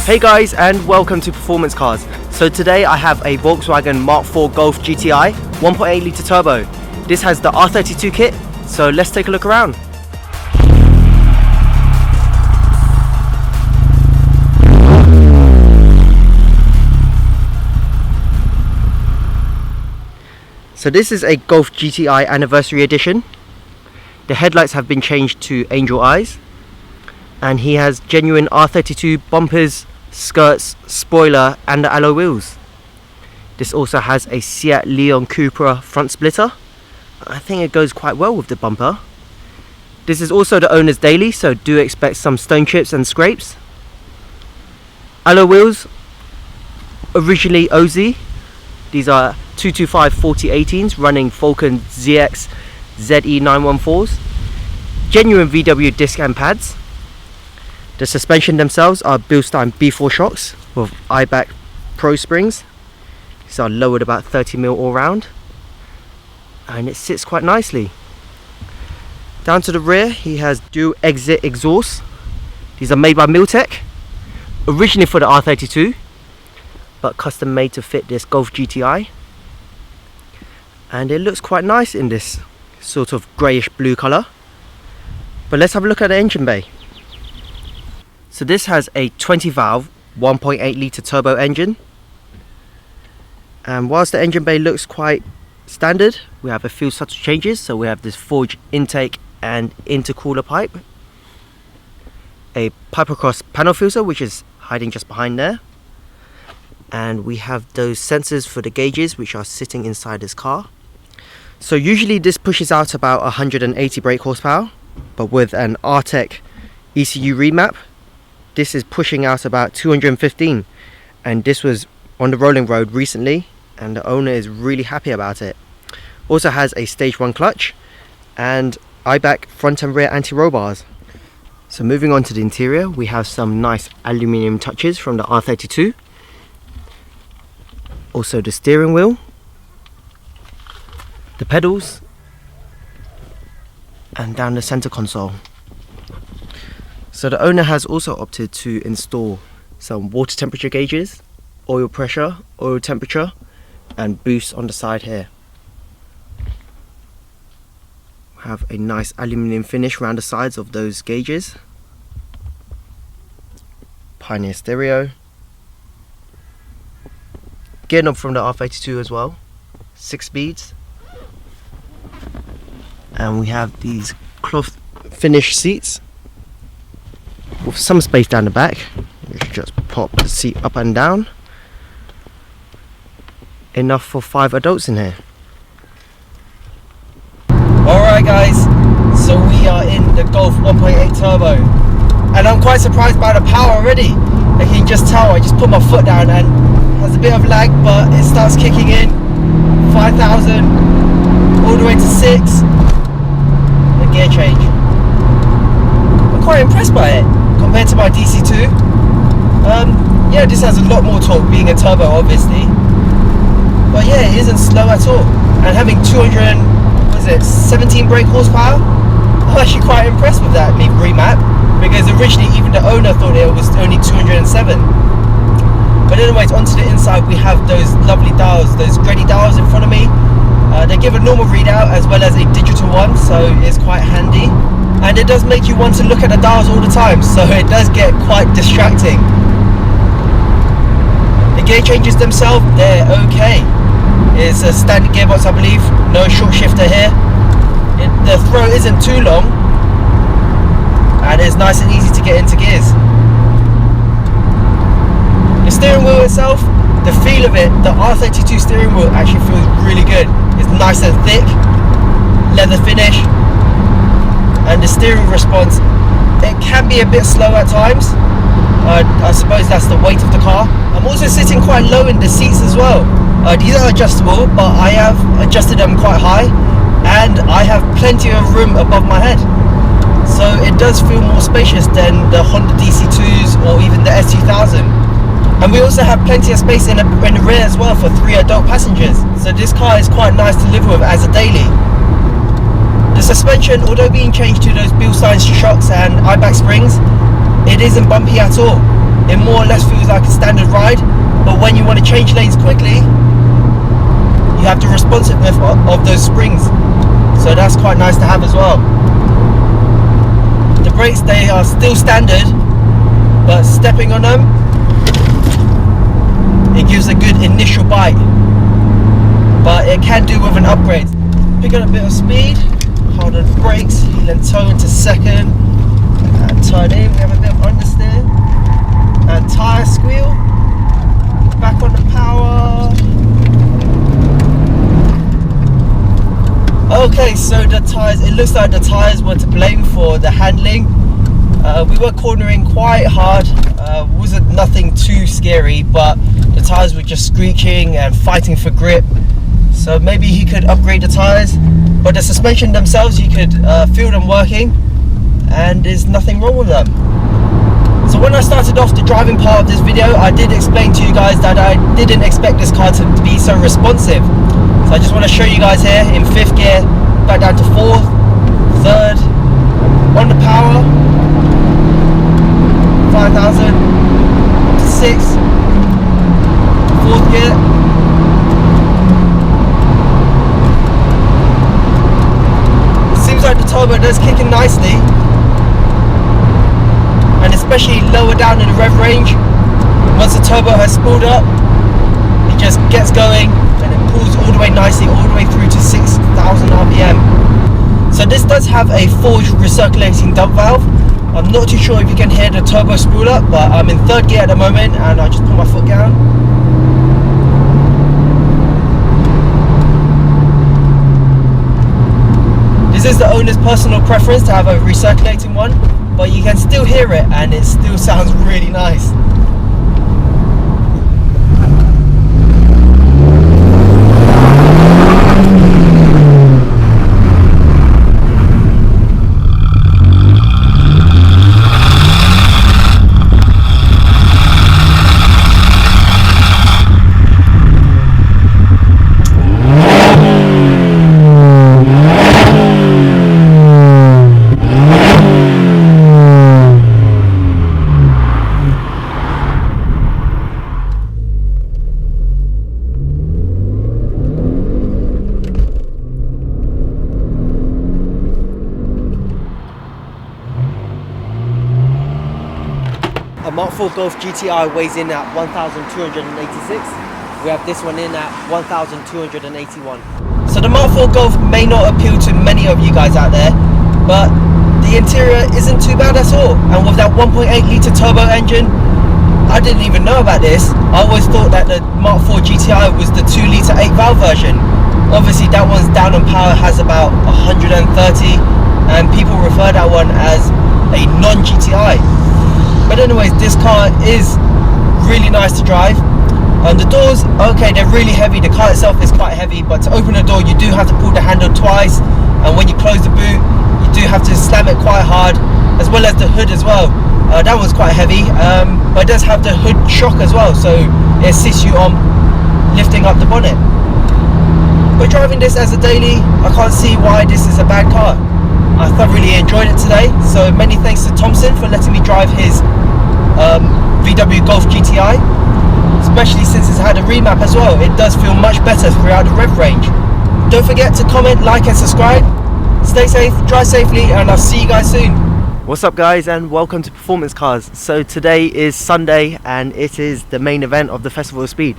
Hey guys, and welcome to Performance Cars. So today I have a Volkswagen Mark 4 Golf GTi 1.8 litre turbo. This has the R32 kit, so let's take a look around. So this is a Golf GTi Anniversary Edition. The headlights have been changed to angel eyes, and he has genuine R32 bumpers, skirts, spoiler and the alloy wheels. This also has a Seat Leon Cupra front splitter. I think it goes quite well with the bumper. This is also the owner's daily, so do expect some stone chips and scrapes. Alloy wheels, originally OZ. These are 225 4018s running Falcon ZX ZE 914s. Genuine VW disc and pads. The suspension themselves are Bilstein B4 shocks with IBAC Pro springs. These are lowered about 30mm all round, and it sits quite nicely. Down to the rear, he has dual exit exhausts. These are made by Miltech, originally for the R32, but custom made to fit this Golf GTi. And it looks quite nice in this sort of greyish blue colour. But let's have a look at the engine bay. So this has a 20 valve 1.8 litre turbo engine, and whilst the engine bay looks quite standard, we have a few subtle changes. So we have this forged intake and intercooler pipe, a pipe across panel filter which is hiding just behind there, and we have those sensors for the gauges which are sitting inside this car. So usually this pushes out about 180 brake horsepower, but with an R-Tech ECU remap, this is pushing out about 215, and this was on the rolling road recently and the owner is really happy about it. Also has a stage 1 clutch and IBAC front and rear anti-roll bars. So moving on to the interior, we have some nice aluminium touches from the R32. Also the steering wheel, the pedals, and down the center console. So the owner has also opted to install some water temperature gauges, oil pressure, oil temperature, and boost on the side here. We have a nice aluminium finish around the sides of those gauges. Pioneer stereo. Gear knob from the R32 as well, 6 speeds. And we have these cloth finish seats with some space down the back. You should just pop the seat up and down. Enough for 5 adults in here. Alright guys, so we are in the Golf 1.8 turbo, and I'm quite surprised by the power already. Like you can just tell, I just put my foot down and has a bit of lag, but it starts kicking in. 5,000 all the way to 6. The gear change. I'm quite impressed by it compared to my DC2. Yeah, this has a lot more torque, being a turbo obviously, but yeah, it isn't slow at all. And having 217 brake horsepower, I'm actually quite impressed with that remap, because originally even the owner thought it was only 207. But anyways, onto the inside, we have those lovely dials, those Grady dials in front of me. They give a normal readout as well as a digital one, so it's quite handy. And it does make you want to look at the dials all the time, so it does get quite distracting. The gear changes themselves, they're okay. It's a standard gearbox, I believe, no short shifter here. The throw isn't too long, and it's nice and easy to get into gears. The steering wheel itself, the feel of it, the R32 steering wheel actually feels really good. It's nice and thick, leather finish, and the steering response, it can be a bit slow at times. I suppose that's the weight of the car. I'm also sitting quite low in the seats as well. These are adjustable, but I have adjusted them quite high, and I have plenty of room above my head. So it does feel more spacious than the Honda DC2s or even the S2000. And we also have plenty of space in the rear as well for 3 adult passengers. So this car is quite nice to live with as a daily. The suspension, although being changed to those Bilstein shocks and IBAC springs, it isn't bumpy at all. it more or less feels like a standard ride, but when you want to change lanes quickly, you have the responsiveness of those springs, so that's quite nice to have as well. The brakes, they are still standard, but stepping on them, it gives a good initial bite, but it can do with an upgrade. Pick up a bit of speed, hold on the brakes, heel and toe into second, and turn in. We have a bit of understeer, and tyre squeal, back on the power. Okay, so the tyres, it looks like the tyres were to blame for the handling. We were cornering quite hard, wasn't nothing too scary, but the tyres were just screeching and fighting for grip. So maybe he could upgrade the tyres, but the suspension themselves, you could feel them working, and there's nothing wrong with them. So when I started off the driving part of this video, I did explain to you guys that I didn't expect this car to be so responsive. So I just want to show you guys here in 5th gear, back down to 4th, 3rd, on the power, 5,000, 6th, 4th gear. Seems like the turbo does kick in nicely, and especially lower down in the rev range, once the turbo has spooled up, it just gets going and it pulls all the way nicely, all the way through to 6,000 RPM. So this does have a forged recirculating dump valve. I'm not too sure if you can hear the turbo spool up, but I'm in 3rd gear at the moment, and I just put my foot down. This is the owner's personal preference to have a recirculating one, but you can still hear it and it still sounds really nice. A Mark 4 Golf GTi weighs in at 1,286. We have this one in at 1,281. So the Mark 4 Golf may not appeal to many of you guys out there, but the interior isn't too bad at all. And with that 1.8 litre turbo engine, I didn't even know about this. I always thought that the Mark 4 GTi was the 2 litre 8 valve version. Obviously that one's down on power, has about 130, and people refer that one as a non-GTi. But anyways, this car is really nice to drive. The doors, okay, they're really heavy. The car itself is quite heavy, but to open the door you do have to pull the handle twice, and when you close the boot you do have to slam it quite hard, as well as the hood as well. That one's quite heavy, but it does have the hood shock as well, so it assists you on lifting up the bonnet. But driving this as a daily, I can't see why this is a bad car. I thoroughly enjoyed it today, so many thanks to Thompson for letting me drive his VW Golf GTi, especially since it's had a remap as well. It does feel much better throughout the rev range. Don't forget to comment, like and subscribe. Stay safe, drive safely, and I'll see you guys soon. What's up guys, and welcome to Performance Cars. So today is Sunday and it is the main event of the Festival of Speed.